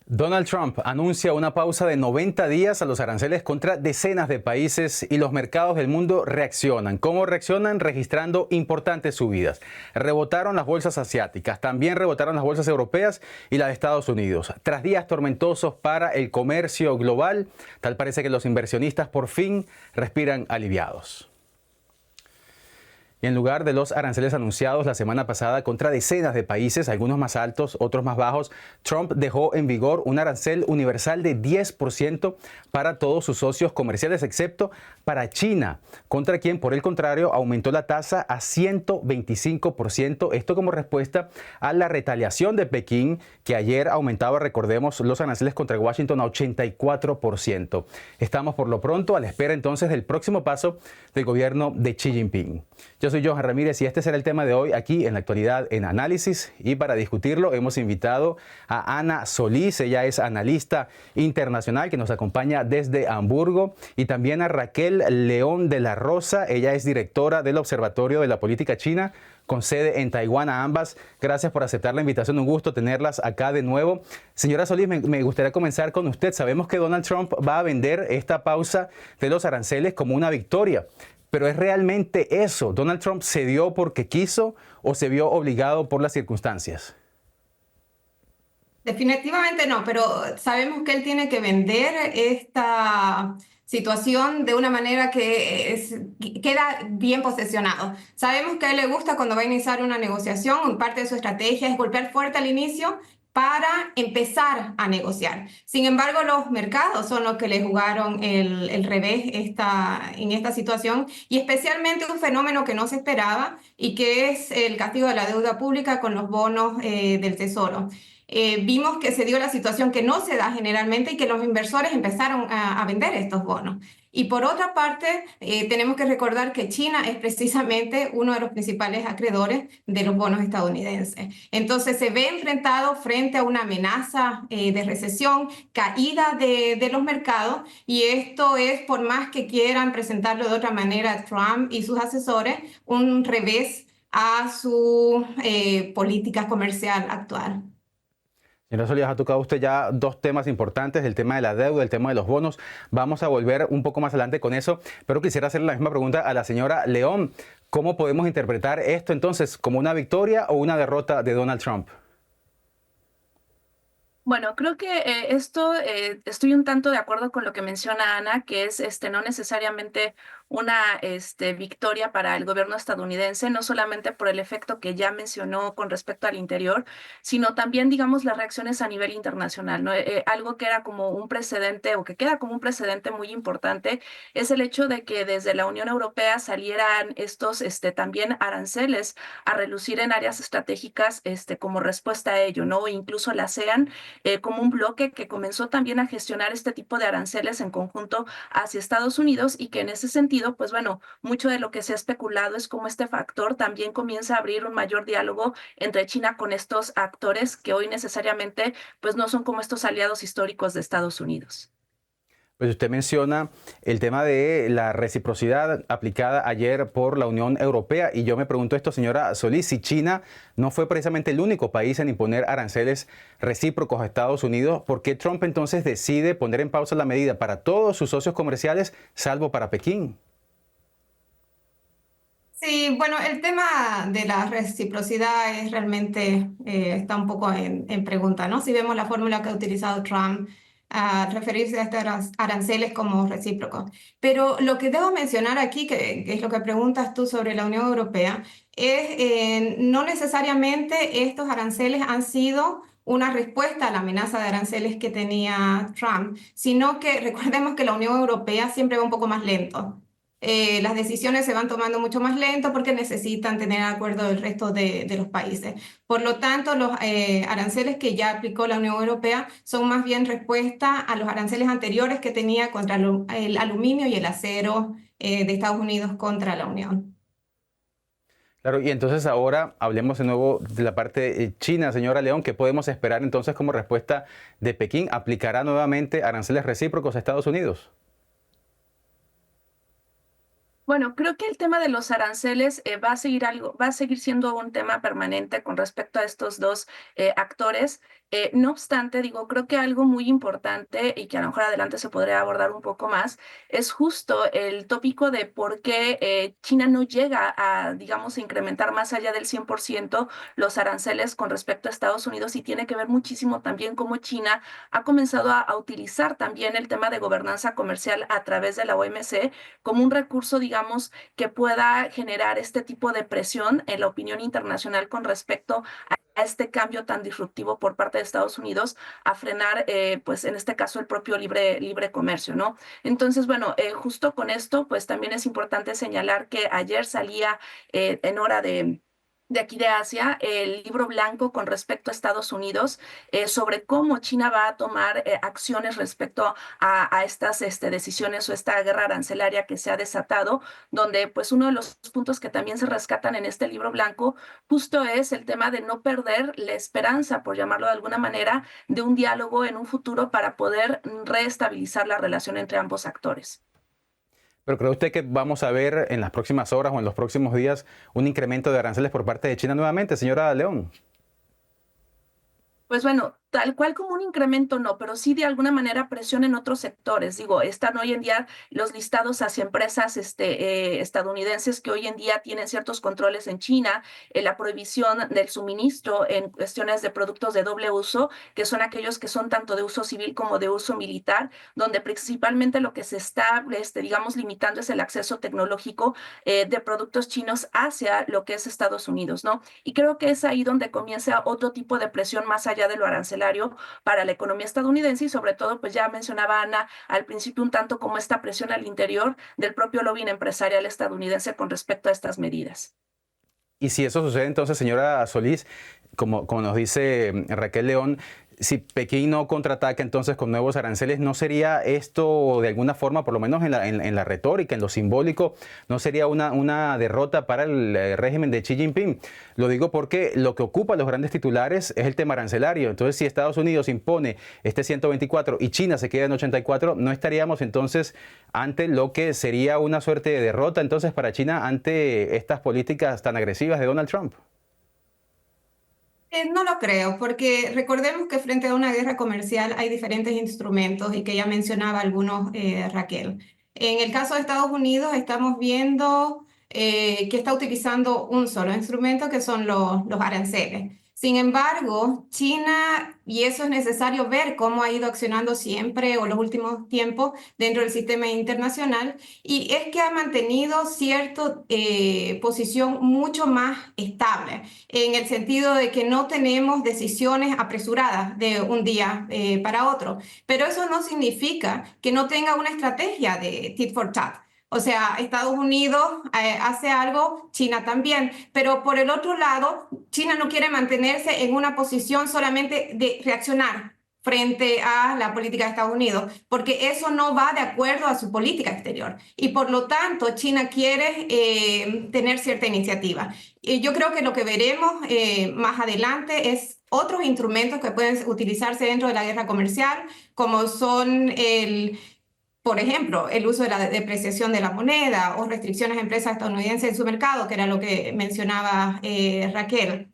Donald Trump anuncia una pausa de 90 días a los aranceles contra decenas de países y los mercados del mundo reaccionan. ¿Cómo reaccionan? Registrando importantes subidas. Rebotaron las bolsas asiáticas, también rebotaron las bolsas europeas y las de Estados Unidos. Tras días tormentosos para el comercio global, tal parece que los inversionistas por fin respiran aliviados. Y en lugar de los aranceles anunciados la semana pasada contra decenas de países, algunos más altos, otros más bajos, Trump dejó en vigor un arancel universal de 10% para todos sus socios comerciales, excepto para China, contra quien, por el contrario, aumentó la tasa a 125%. Esto como respuesta a la retaliación de Pekín, que ayer aumentaba, recordemos, los aranceles contra Washington a 84%. Estamos por lo pronto a la espera entonces del próximo paso del gobierno de Xi Jinping. Yo soy Johan Ramírez y este será el tema de hoy aquí en La Actualidad en Análisis, y para discutirlo hemos invitado a Ana Solís. Ella es analista internacional que nos acompaña desde Hamburgo, y también a Raquel León de la Rosa. Ella es directora del Observatorio de la Política China con sede en Taiwán. A ambas, gracias por aceptar la invitación. Un gusto tenerlas acá de nuevo. Señora Solís, me gustaría comenzar con usted. Sabemos que Donald Trump va a vender esta pausa de los aranceles como una victoria. Pero ¿es realmente eso? ¿Donald Trump cedió porque quiso o se vio obligado por las circunstancias? Definitivamente no, pero sabemos que él tiene que vender esta situación de una manera que queda bien posicionado. Sabemos que a él le gusta cuando va a iniciar una negociación, parte de su estrategia es golpear fuerte al inicio para empezar a negociar. Sin embargo, los mercados son los que le jugaron el revés en esta situación, y especialmente un fenómeno que no se esperaba y que es el castigo de la deuda pública con los bonos del Tesoro. Vimos que se dio la situación que no se da generalmente y que los inversores empezaron a vender estos bonos. Y por otra parte, tenemos que recordar que China es precisamente uno de los principales acreedores de los bonos estadounidenses. Entonces se ve enfrentado frente a una amenaza de recesión, caída de los mercados, y esto es, por más que quieran presentarlo de otra manera Trump y sus asesores, un revés a su política comercial actual. Señora Solís, ha tocado usted ya dos temas importantes, el tema de la deuda, el tema de los bonos. Vamos a volver un poco más adelante con eso, pero quisiera hacerle la misma pregunta a la señora León. ¿Cómo podemos interpretar esto entonces? ¿Como una victoria o una derrota de Donald Trump? Bueno, creo que estoy un tanto de acuerdo con lo que menciona Ana, que es no necesariamente una victoria para el gobierno estadounidense, no solamente por el efecto que ya mencionó con respecto al interior, sino también, digamos, las reacciones a nivel internacional, ¿no? Algo que era como un precedente o que queda como un precedente muy importante es el hecho de que desde la Unión Europea salieran estos también aranceles a relucir en áreas estratégicas como respuesta a ello, ¿no? E incluso la ASEAN como un bloque que comenzó también a gestionar este tipo de aranceles en conjunto hacia Estados Unidos, y que en ese sentido, pues bueno, mucho de lo que se ha especulado es cómo este factor también comienza a abrir un mayor diálogo entre China con estos actores que hoy necesariamente pues no son como estos aliados históricos de Estados Unidos. Pues usted menciona el tema de la reciprocidad aplicada ayer por la Unión Europea, y yo me pregunto esto, señora Solís, si China no fue precisamente el único país en imponer aranceles recíprocos a Estados Unidos, ¿por qué Trump entonces decide poner en pausa la medida para todos sus socios comerciales, salvo para Pekín? Sí, bueno, el tema de la reciprocidad es realmente está un poco en pregunta, ¿no? Si vemos la fórmula que ha utilizado Trump a referirse a estos aranceles como recíprocos. Pero lo que debo mencionar aquí, que es lo que preguntas tú sobre la Unión Europea, es no necesariamente estos aranceles han sido una respuesta a la amenaza de aranceles que tenía Trump, sino que recordemos que la Unión Europea siempre va un poco más lento. Las decisiones se van tomando mucho más lento porque necesitan tener acuerdo del resto de los países. Por lo tanto, los aranceles que ya aplicó la Unión Europea son más bien respuesta a los aranceles anteriores que tenía contra el aluminio y el acero de Estados Unidos contra la Unión. Claro, y entonces ahora hablemos de nuevo de la parte china, señora León. ¿Qué podemos esperar entonces como respuesta de Pekín? ¿Aplicará nuevamente aranceles recíprocos a Estados Unidos? Bueno, creo que el tema de los aranceles va a seguir siendo un tema permanente con respecto a estos dos actores. No obstante, digo, creo que algo muy importante y que a lo mejor adelante se podría abordar un poco más es justo el tópico de por qué China no llega a, digamos, incrementar más allá del 100% los aranceles con respecto a Estados Unidos, y tiene que ver muchísimo también cómo China ha comenzado a utilizar también el tema de gobernanza comercial a través de la OMC como un recurso, digamos, que pueda generar este tipo de presión en la opinión internacional con respecto a este cambio tan disruptivo por parte de Estados Unidos a frenar, pues en este caso, el propio libre comercio, ¿no? Entonces, bueno, justo con esto, pues también es importante señalar que ayer salía en hora de aquí de Asia, el libro blanco con respecto a Estados Unidos, sobre cómo China va a tomar acciones respecto a estas decisiones o esta guerra arancelaria que se ha desatado, donde pues uno de los puntos que también se rescatan en este libro blanco justo es el tema de no perder la esperanza, por llamarlo de alguna manera, de un diálogo en un futuro para poder reestabilizar la relación entre ambos actores. ¿Pero cree usted que vamos a ver en las próximas horas o en los próximos días un incremento de aranceles por parte de China nuevamente, señora León? Pues bueno, tal cual como un incremento no, pero sí de alguna manera presión en otros sectores. Digo, están hoy en día los listados hacia empresas estadounidenses que hoy en día tienen ciertos controles en China, la prohibición del suministro en cuestiones de productos de doble uso, que son aquellos que son tanto de uso civil como de uso militar, donde principalmente lo que se está, digamos, limitando es el acceso tecnológico de productos chinos hacia lo que es Estados Unidos, ¿no? Y creo que es ahí donde comienza otro tipo de presión más allá de lo arancelario para la economía estadounidense, y sobre todo, pues ya mencionaba Ana al principio un tanto como esta presión al interior del propio lobby empresarial estadounidense con respecto a estas medidas. Y si eso sucede, entonces, señora Solís, como nos dice Raquel León, si Pekín no contraataca entonces con nuevos aranceles, ¿no sería esto de alguna forma, por lo menos en la retórica, en lo simbólico, no sería una derrota para el régimen de Xi Jinping? Lo digo porque lo que ocupa los grandes titulares es el tema arancelario. Entonces, si Estados Unidos impone este 124 y China se queda en 84, ¿no estaríamos entonces ante lo que sería una suerte de derrota entonces para China ante estas políticas tan agresivas de Donald Trump? No lo creo, porque recordemos que frente a una guerra comercial hay diferentes instrumentos y que ya mencionaba algunos, Raquel. En el caso de Estados Unidos estamos viendo que está utilizando un solo instrumento, que son los aranceles. Sin embargo, China, y eso es necesario ver cómo ha ido accionando siempre o los últimos tiempos dentro del sistema internacional, y es que ha mantenido cierta posición mucho más estable en el sentido de que no tenemos decisiones apresuradas de un día para otro. Pero eso no significa que no tenga una estrategia de tit for tat. O sea, Estados Unidos hace algo, China también, pero por el otro lado, China no quiere mantenerse en una posición solamente de reaccionar frente a la política de Estados Unidos, porque eso no va de acuerdo a su política exterior. Y por lo tanto, China quiere tener cierta iniciativa. Y yo creo que lo que veremos más adelante es otros instrumentos que pueden utilizarse dentro de la guerra comercial, como son por ejemplo, el uso de la depreciación de la moneda o restricciones a empresas estadounidenses en su mercado, que era lo que mencionaba Raquel.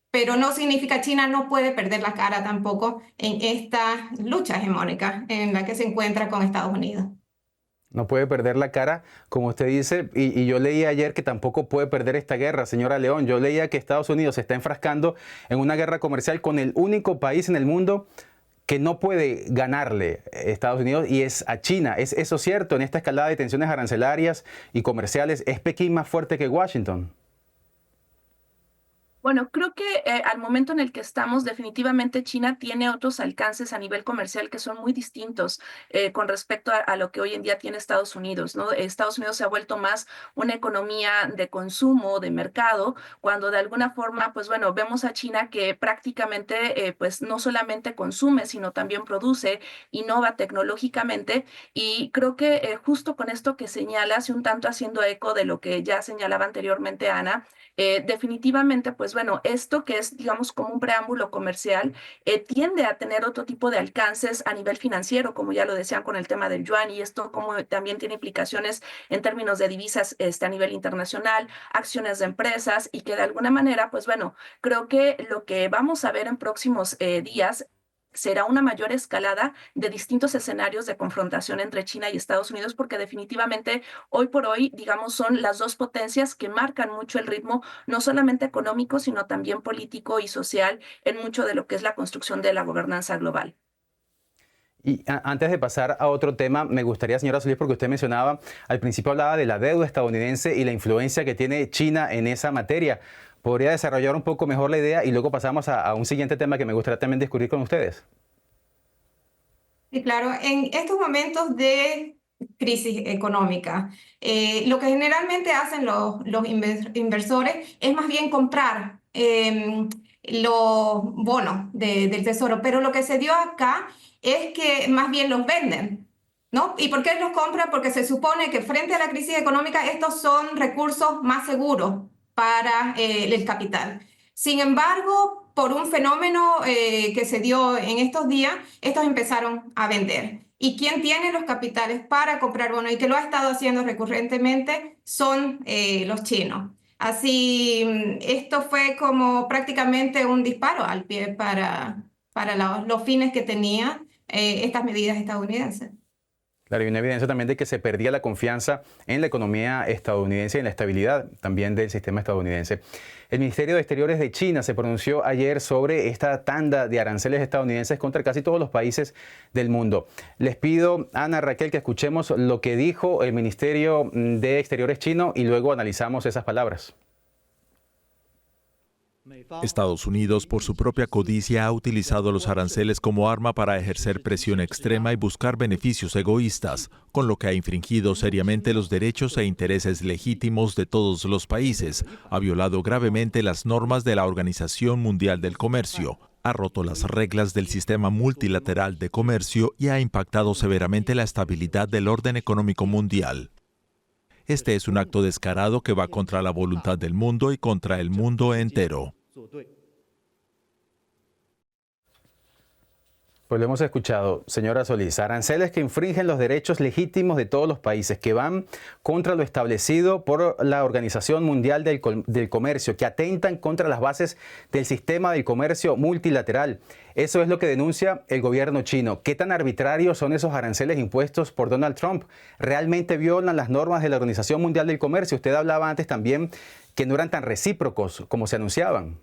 Pero no significa China no puede perder la cara tampoco en esta lucha hegemónica en la que se encuentra con Estados Unidos. No puede perder la cara, como usted dice, y yo leí ayer que tampoco puede perder esta guerra, señora León. Yo leía que Estados Unidos se está enfrascando en una guerra comercial con el único país en el mundo que no puede ganarle Estados Unidos, y es a China. ¿Es eso cierto? En esta escalada de tensiones arancelarias y comerciales, ¿es Pekín más fuerte que Washington? Bueno, creo que al momento en el que estamos, definitivamente China tiene otros alcances a nivel comercial que son muy distintos con respecto a lo que hoy en día tiene Estados Unidos, ¿no? Estados Unidos se ha vuelto más una economía de consumo, de mercado, cuando de alguna forma, pues bueno, vemos a China que prácticamente, pues no solamente consume, sino también produce, innova tecnológicamente, y creo que justo con esto que señalas, y un tanto haciendo eco de lo que ya señalaba anteriormente Ana, definitivamente, pues pues bueno, esto que es, digamos, como un preámbulo comercial, tiende a tener otro tipo de alcances a nivel financiero, como ya lo decían con el tema del yuan, y esto como también tiene implicaciones en términos de divisas a nivel internacional, acciones de empresas, y que de alguna manera, pues bueno, creo que lo que vamos a ver en próximos días será una mayor escalada de distintos escenarios de confrontación entre China y Estados Unidos, porque definitivamente hoy por hoy, digamos, son las dos potencias que marcan mucho el ritmo, no solamente económico, sino también político y social en mucho de lo que es la construcción de la gobernanza global. Y antes de pasar a otro tema, me gustaría, señora Solís, porque usted mencionaba, al principio hablaba de la deuda estadounidense y la influencia que tiene China en esa materia. ¿Podría desarrollar un poco mejor la idea y luego pasamos a un siguiente tema que me gustaría también discutir con ustedes? Sí, claro, en estos momentos de crisis económica, lo que generalmente hacen los inversores es más bien comprar los bonos del tesoro, pero lo que se dio acá es que más bien los venden. ¿No? ¿Y por qué los compran? Porque se supone que frente a la crisis económica estos son recursos más seguros para el capital. Sin embargo, por un fenómeno que se dio en estos días, estos empezaron a vender. ¿Y quién tiene los capitales para comprar bonos y que lo ha estado haciendo recurrentemente son los chinos? Así, esto fue como prácticamente un disparo al pie para los fines que tenían estas medidas estadounidenses. Claro, y una evidencia también de que se perdía la confianza en la economía estadounidense y en la estabilidad también del sistema estadounidense. El Ministerio de Exteriores de China se pronunció ayer sobre esta tanda de aranceles estadounidenses contra casi todos los países del mundo. Les pido, Ana, Raquel, que escuchemos lo que dijo el Ministerio de Exteriores chino y luego analizamos esas palabras. Estados Unidos, por su propia codicia, ha utilizado los aranceles como arma para ejercer presión extrema y buscar beneficios egoístas, con lo que ha infringido seriamente los derechos e intereses legítimos de todos los países, ha violado gravemente las normas de la Organización Mundial del Comercio, ha roto las reglas del sistema multilateral de comercio y ha impactado severamente la estabilidad del orden económico mundial. Este es un acto descarado que va contra la voluntad del mundo y contra el mundo entero. Pues lo hemos escuchado, señora Solís, aranceles que infringen los derechos legítimos de todos los países, que van contra lo establecido por la Organización Mundial del Comercio, que atentan contra las bases del sistema del comercio multilateral. Eso es lo que denuncia el gobierno chino. ¿Qué tan arbitrarios son esos aranceles impuestos por Donald Trump? ¿Realmente violan las normas de la Organización Mundial del Comercio? Usted hablaba antes también que no eran tan recíprocos como se anunciaban.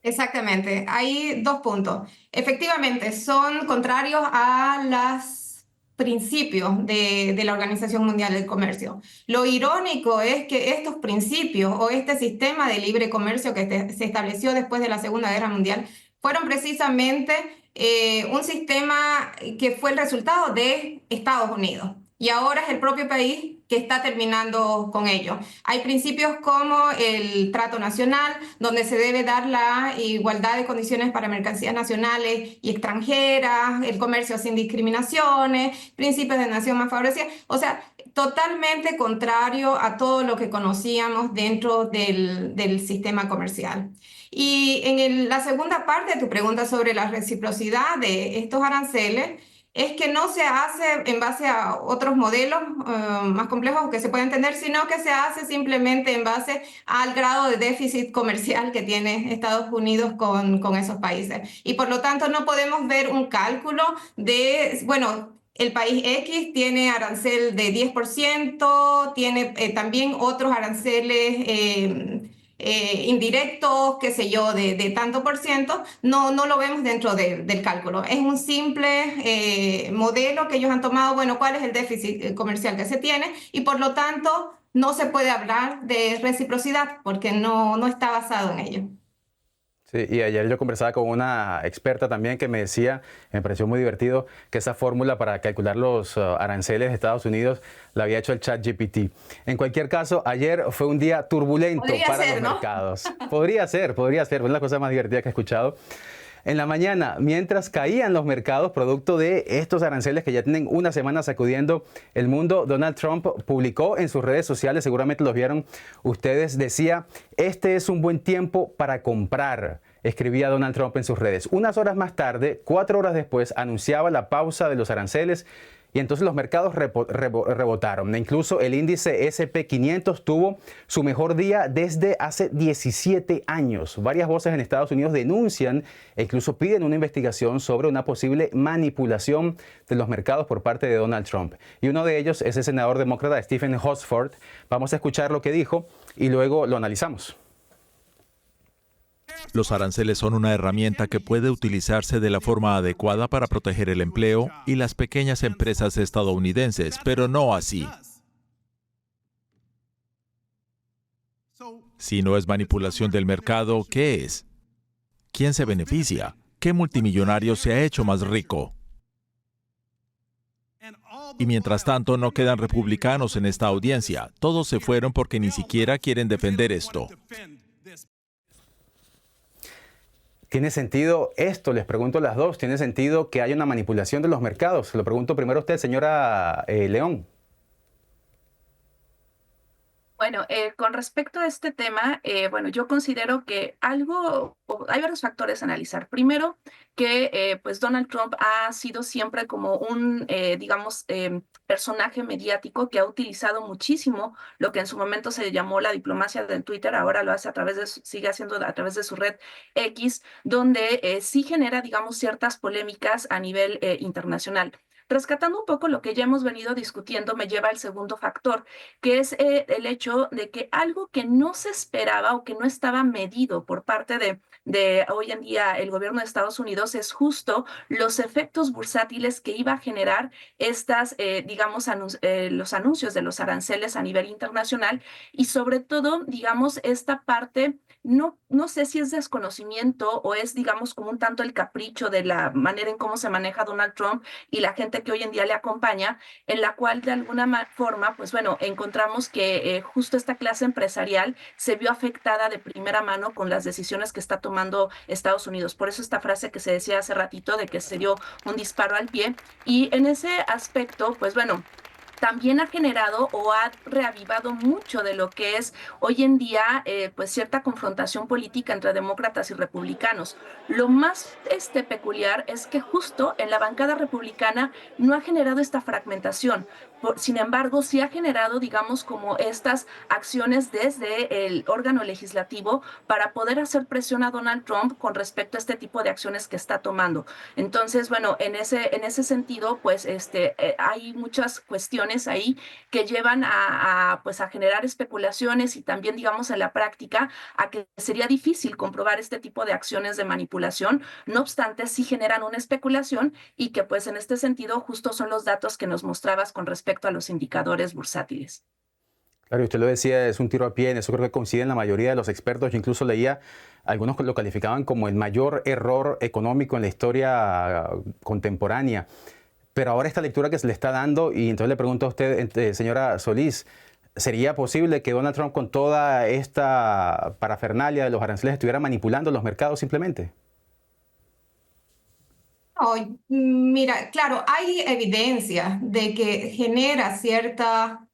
Exactamente, hay dos puntos. Efectivamente, son contrarios a los principios de la Organización Mundial del Comercio. Lo irónico es que estos principios o este sistema de libre comercio que se estableció después de la Segunda Guerra Mundial fueron precisamente un sistema que fue el resultado de Estados Unidos. Y ahora es el propio país que está terminando con ello. Hay principios como el trato nacional, donde se debe dar la igualdad de condiciones para mercancías nacionales y extranjeras, el comercio sin discriminaciones, principios de nación más favorecida. O sea, totalmente contrario a todo lo que conocíamos dentro del sistema comercial. Y en la segunda parte de tu pregunta sobre la reciprocidad de estos aranceles, es que no se hace en base a otros modelos más complejos que se pueden entender, sino que se hace simplemente en base al grado de déficit comercial que tiene Estados Unidos con esos países. Y por lo tanto no podemos ver un cálculo de, bueno, el país X tiene arancel de 10%, tiene también otros aranceles indirectos, qué sé yo, de tanto por ciento, no lo vemos dentro del cálculo. Es un simple modelo que ellos han tomado, bueno, cuál es el déficit comercial que se tiene y por lo tanto no se puede hablar de reciprocidad porque no está basado en ello. Sí, y ayer yo conversaba con una experta también que me decía, me pareció muy divertido, que esa fórmula para calcular los aranceles de Estados Unidos la había hecho el ChatGPT. En cualquier caso, ayer fue un día turbulento para los mercados. Podría ser, fue una de las cosas más divertidas que he escuchado. En la mañana, mientras caían los mercados producto de estos aranceles que ya tienen una semana sacudiendo el mundo, Donald Trump publicó en sus redes sociales, seguramente los vieron ustedes, decía: "Este es un buen tiempo para comprar", escribía Donald Trump en sus redes. Unas horas más tarde, 4 horas después, anunciaba la pausa de los aranceles y entonces los mercados rebotaron. Incluso el índice SP500 tuvo su mejor día desde hace 17 años. Varias voces en Estados Unidos denuncian e incluso piden una investigación sobre una posible manipulación de los mercados por parte de Donald Trump. Y uno de ellos es el senador demócrata Stephen Horsford. Vamos a escuchar lo que dijo y luego lo analizamos. Los aranceles son una herramienta que puede utilizarse de la forma adecuada para proteger el empleo y las pequeñas empresas estadounidenses, pero no así. Si no es manipulación del mercado, ¿qué es? ¿Quién se beneficia? ¿Qué multimillonario se ha hecho más rico? Y mientras tanto, no quedan republicanos en esta audiencia. Todos se fueron porque ni siquiera quieren defender esto. ¿Tiene sentido esto? Les pregunto a las dos. ¿Tiene sentido que haya una manipulación de los mercados? Se lo pregunto primero a usted, señora León. Bueno, con respecto a este tema, bueno, yo considero que hay varios factores a analizar. Primero, que pues Donald Trump ha sido siempre como un, digamos, personaje mediático que ha utilizado muchísimo lo que en su momento se llamó la diplomacia del Twitter, ahora lo hace sigue haciendo a través de su red X, donde sí genera, digamos, ciertas polémicas a nivel internacional. Rescatando un poco lo que ya hemos venido discutiendo, me lleva al segundo factor, que es el hecho de que algo que no se esperaba o que no estaba medido por parte de hoy en día el gobierno de Estados Unidos es justo los efectos bursátiles que iba a generar estas, digamos, los anuncios de los aranceles a nivel internacional y sobre todo, digamos, esta parte, no sé si es desconocimiento o es, digamos, como un tanto el capricho de la manera en cómo se maneja Donald Trump y la gente que hoy en día le acompaña, en la cual de alguna forma, pues bueno, encontramos que justo esta clase empresarial se vio afectada de primera mano con las decisiones que está tomando Estados Unidos. Por eso esta frase que se decía hace ratito de que se dio un disparo al pie. Y en ese aspecto, pues bueno, también ha generado o ha reavivado mucho de lo que es hoy en día pues cierta confrontación política entre demócratas y republicanos. Lo más peculiar es que justo en la bancada republicana no ha generado esta fragmentación. Sin embargo, sí ha generado, digamos, como estas acciones desde el órgano legislativo para poder hacer presión a Donald Trump con respecto a este tipo de acciones que está tomando. Entonces, bueno, en ese sentido, pues hay muchas cuestiones ahí que llevan pues a generar especulaciones y también, digamos, en la práctica a que sería difícil comprobar este tipo de acciones de manipulación. No obstante, sí generan una especulación y que pues en este sentido justo son los datos que nos mostrabas con respecto a los indicadores bursátiles. Claro, usted lo decía, es un tiro a pie, en eso creo que coinciden la mayoría de los expertos. Yo incluso leía, algunos lo calificaban como el mayor error económico en la historia contemporánea. Pero ahora esta lectura que se le está dando, y entonces le pregunto a usted, señora Solís, ¿sería posible que Donald Trump con toda esta parafernalia de los aranceles estuviera manipulando los mercados simplemente? Oh, mira, claro, hay evidencia de que genera cierta,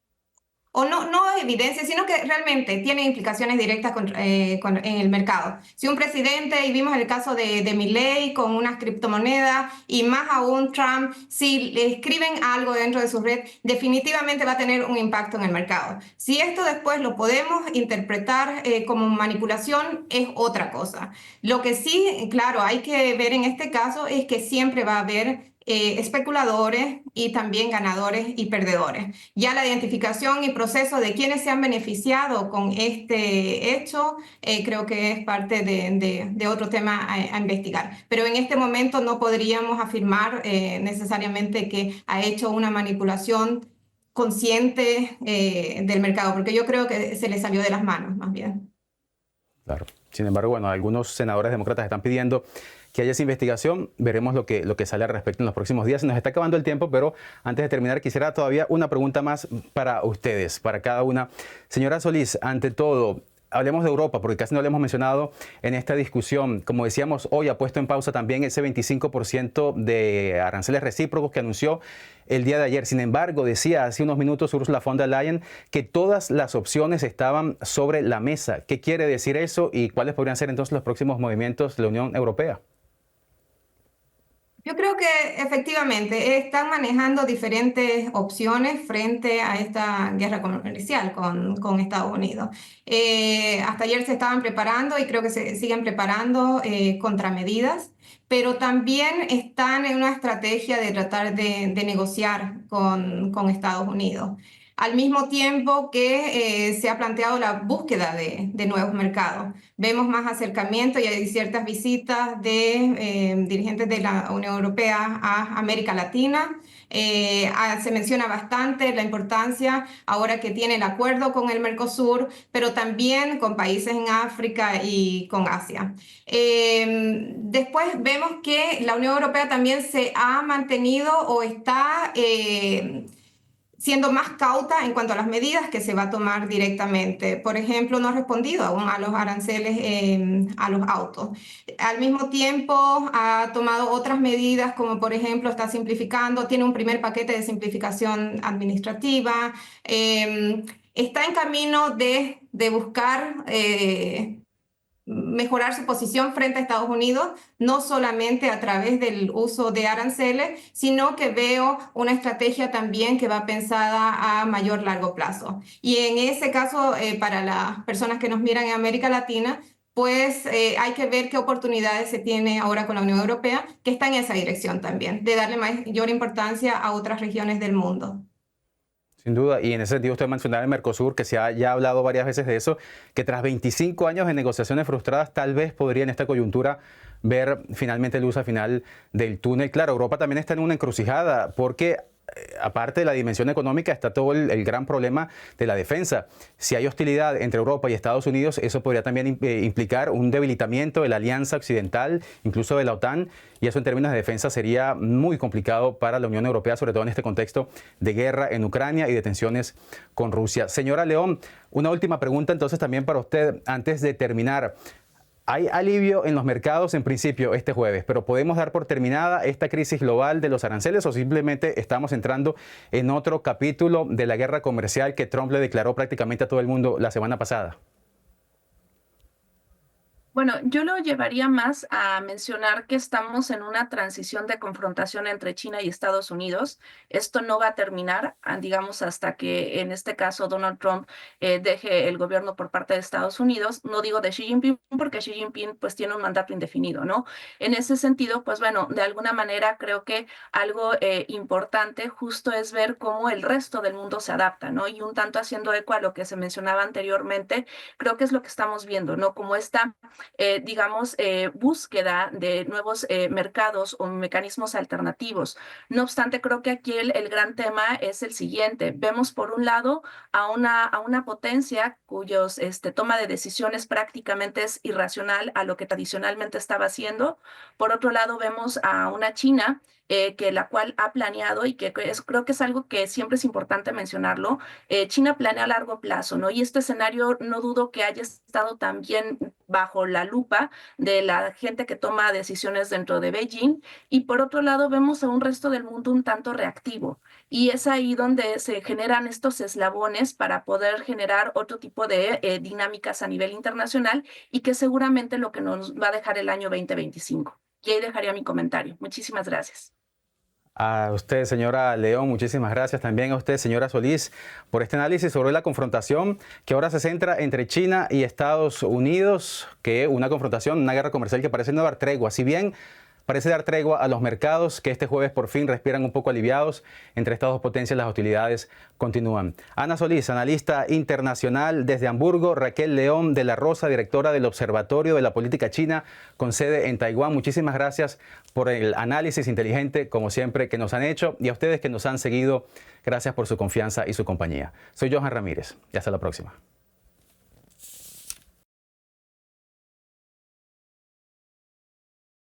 o no evidencia, sino que realmente tiene implicaciones directas en el mercado. Si un presidente, y vimos el caso de Milei con unas criptomonedas, y más aún Trump, si le escriben algo dentro de su red, definitivamente va a tener un impacto en el mercado. Si esto después lo podemos interpretar como manipulación, es otra cosa. Lo que sí, claro, hay que ver en este caso es que siempre va a haber especuladores y también ganadores y perdedores. Ya la identificación y proceso de quienes se han beneficiado con este hecho, creo que es parte de otro tema a investigar. Pero en este momento no podríamos afirmar necesariamente que ha hecho una manipulación consciente del mercado, porque yo creo que se le salió de las manos, más bien. Claro. Sin embargo, bueno, algunos senadores demócratas están pidiendo que haya esa investigación. Veremos lo que sale al respecto en los próximos días. Se nos está acabando el tiempo, pero antes de terminar quisiera todavía una pregunta más para ustedes, para cada una. Señora Solís, ante todo, hablemos de Europa, porque casi no lo hemos mencionado en esta discusión. Como decíamos, hoy ha puesto en pausa también ese 25% de aranceles recíprocos que anunció el día de ayer. Sin embargo, decía hace unos minutos Ursula von der Leyen que todas las opciones estaban sobre la mesa. ¿Qué quiere decir eso y cuáles podrían ser entonces los próximos movimientos de la Unión Europea? Yo creo que efectivamente están manejando diferentes opciones frente a esta guerra comercial con Estados Unidos. Hasta ayer se estaban preparando y creo que se siguen preparando contramedidas, pero también están en una estrategia de tratar de negociar con Estados Unidos. Al mismo tiempo que se ha planteado la búsqueda de nuevos mercados. Vemos más acercamiento y hay ciertas visitas de dirigentes de la Unión Europea a América Latina. Se menciona bastante la importancia ahora que tiene el acuerdo con el Mercosur, pero también con países en África y con Asia. Después vemos que la Unión Europea también se ha mantenido o está siendo más cauta en cuanto a las medidas que se va a tomar directamente. Por ejemplo, no ha respondido aún a los aranceles a los autos. Al mismo tiempo, ha tomado otras medidas, como por ejemplo, está simplificando, tiene un primer paquete de simplificación administrativa, está en camino de buscar mejorar su posición frente a Estados Unidos, no solamente a través del uso de aranceles, sino que veo una estrategia también que va pensada a mayor largo plazo. Y en ese caso, para las personas que nos miran en América Latina, pues hay que ver qué oportunidades se tiene ahora con la Unión Europea, que está en esa dirección también, de darle mayor importancia a otras regiones del mundo. Sin duda, y en ese sentido usted mencionaba el Mercosur, que se ha ya hablado varias veces de eso, que tras 25 años de negociaciones frustradas, tal vez podría en esta coyuntura ver finalmente luz al final del túnel. Claro, Europa también está en una encrucijada, porque aparte de la dimensión económica está todo el gran problema de la defensa. Si hay hostilidad entre Europa y Estados Unidos, eso podría también implicar un debilitamiento de la alianza occidental, incluso de la OTAN, y eso en términos de defensa sería muy complicado para la Unión Europea, sobre todo en este contexto de guerra en Ucrania y de tensiones con Rusia. Señora León, una última pregunta entonces también para usted antes de terminar. Hay alivio en los mercados en principio este jueves, pero ¿podemos dar por terminada esta crisis global de los aranceles o simplemente estamos entrando en otro capítulo de la guerra comercial que Trump le declaró prácticamente a todo el mundo la semana pasada? Bueno, yo lo llevaría más a mencionar que estamos en una transición de confrontación entre China y Estados Unidos. Esto no va a terminar, digamos, hasta que en este caso Donald Trump deje el gobierno por parte de Estados Unidos. No digo de Xi Jinping, porque Xi Jinping pues tiene un mandato indefinido, ¿no? En ese sentido, pues bueno, de alguna manera creo que algo importante justo es ver cómo el resto del mundo se adapta, ¿no? Y un tanto haciendo eco a lo que se mencionaba anteriormente, creo que es lo que estamos viendo, ¿no? Como esta búsqueda de nuevos mercados o mecanismos alternativos. No obstante, creo que aquí el gran tema es el siguiente. Vemos por un lado a una potencia cuyos toma de decisiones prácticamente es irracional a lo que tradicionalmente estaba haciendo. Por otro lado, vemos a una China que la cual ha planeado y que creo que es algo que siempre es importante mencionarlo. China planea a largo plazo, ¿no? Y este escenario no dudo que haya estado también bajo la lupa de la gente que toma decisiones dentro de Beijing. Y por otro lado, vemos a un resto del mundo un tanto reactivo. Y es ahí donde se generan estos eslabones para poder generar otro tipo de dinámicas a nivel internacional y que seguramente lo que nos va a dejar el año 2025. Y ahí dejaría mi comentario. Muchísimas gracias. A usted, señora León, muchísimas gracias. También a usted, señora Solís, por este análisis sobre la confrontación que ahora se centra entre China y Estados Unidos, que una confrontación, una guerra comercial que parece no dar tregua. Si bien parece dar tregua a los mercados que este jueves por fin respiran un poco aliviados. Entre estas dos potencias las hostilidades continúan. Ana Solís, analista internacional desde Hamburgo. Raquel León de la Rosa, directora del Observatorio de la Política China con sede en Taiwán. Muchísimas gracias por el análisis inteligente, como siempre, que nos han hecho. Y a ustedes que nos han seguido, gracias por su confianza y su compañía. Soy Johan Ramírez y hasta la próxima.